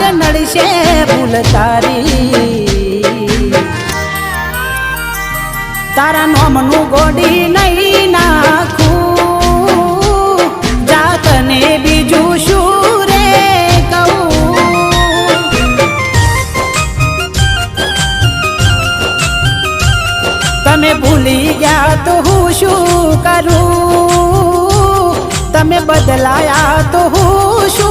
હાડ નડશે ભૂલ તારી તારા નોમનું ગોડી નહીં નાખું જાતને બીજું શું રે કહું તમે ભૂલી ગયા તો હું શું કરું તમે બદલાયા તો હું શું